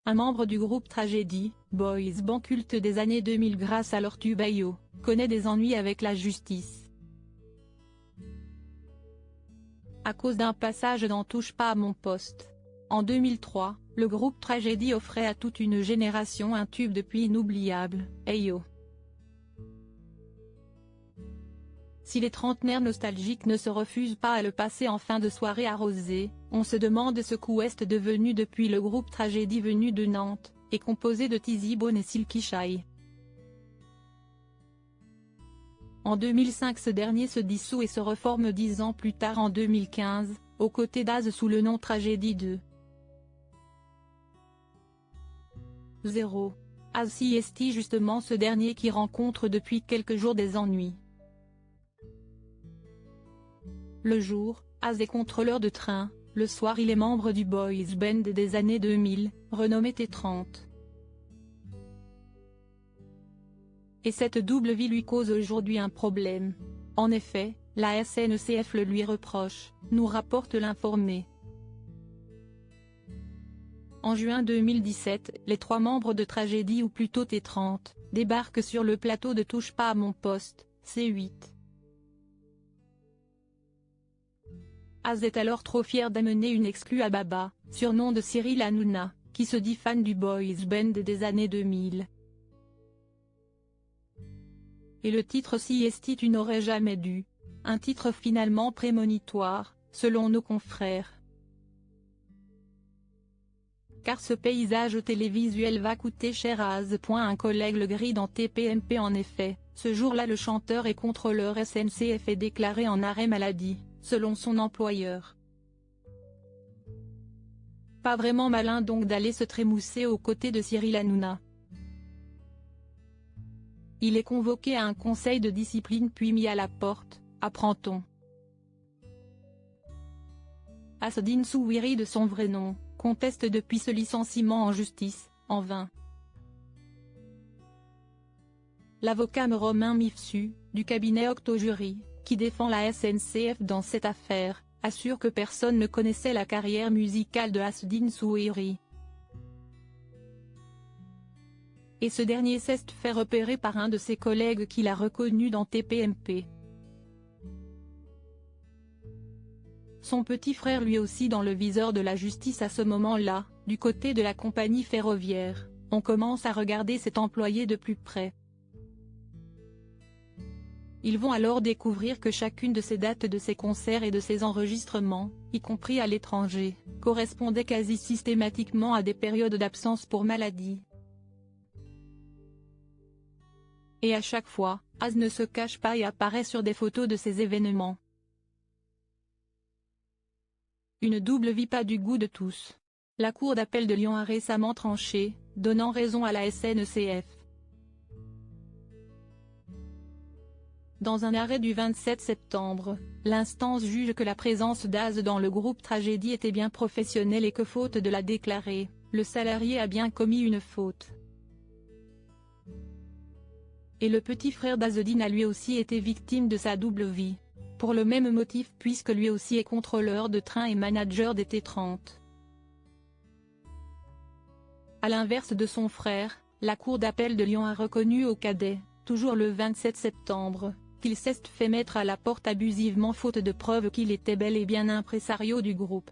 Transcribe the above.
Un membre du groupe Tragédie, boys band culte des années 2000 grâce à leur tube Ayo, connaît des ennuis avec la justice. À cause d'un passage dans Touche pas à mon poste. En 2003, le groupe Tragédie offrait à toute une génération un tube depuis inoubliable, Ayo. Si les trentenaires nostalgiques ne se refusent pas à le passer en fin de soirée arrosée, on se demande ce qu'est devenu depuis le groupe Tragédie venu de Nantes, et composé de Tizi Bone et Silky Shy. En 2005 ce dernier se dissout et se reforme 10 ans plus tard en 2015, aux côtés d'Az sous le nom Tragédie 2. 0. Az CST justement ce dernier qui rencontre depuis quelques jours des ennuis. Le jour, Az est contrôleur de train, le soir il est membre du boys band des années 2000, renommé T30. Et cette double vie lui cause aujourd'hui un problème. En effet, la SNCF le lui reproche, nous rapporte l'informé. En juin 2017, les 3 membres de Tragédie ou plutôt T30, débarquent sur le plateau de Touche pas à mon poste, C8. Az est alors trop fier d'amener une exclue à Baba, surnom de Cyril Hanouna, qui se dit fan du boys band des années 2000. Et le titre CST tu n'aurais jamais dû. Un titre finalement prémonitoire, selon nos confrères. Car ce paysage télévisuel va coûter cher à Az. Un collègue le grille dans TPMP. En effet, ce jour-là le chanteur et contrôleur SNCF est déclaré en arrêt maladie, selon son employeur. Pas vraiment malin donc d'aller se trémousser aux côtés de Cyril Hanouna. Il est convoqué à un conseil de discipline puis mis à la porte, apprend-on. Asdine Souhiri de son vrai nom, conteste depuis ce licenciement en justice, en vain. L'avocat Romain Mifsu, du cabinet Octojury, qui défend la SNCF dans cette affaire, assure que personne ne connaissait la carrière musicale de Asdine Souhiri. Et ce dernier s'est fait repérer par un de ses collègues qui l'a reconnu dans TPMP. Son petit frère lui aussi dans le viseur de la justice à ce moment-là, du côté de la compagnie ferroviaire, on commence à regarder cet employé de plus près. Ils vont alors découvrir que chacune de ces dates de ses concerts et de ses enregistrements, y compris à l'étranger, correspondait quasi systématiquement à des périodes d'absence pour maladie. Et à chaque fois, Az ne se cache pas et apparaît sur des photos de ces événements. Une double vie pas du goût de tous. La Cour d'appel de Lyon a récemment tranché, donnant raison à la SNCF. Dans un arrêt du 27 septembre, l'instance juge que la présence d'Az dans le groupe Tragédie était bien professionnelle et que faute de la déclarer, le salarié a bien commis une faute. Et le petit frère d'Asdine a lui aussi été victime de sa double vie. Pour le même motif puisque lui aussi est contrôleur de train et manager des T30. À l'inverse de son frère, la Cour d'appel de Lyon a reconnu au cadet, toujours le 27 septembre, qu'il s'est fait mettre à la porte abusivement faute de preuves qu'il était bel et bien impresario du groupe.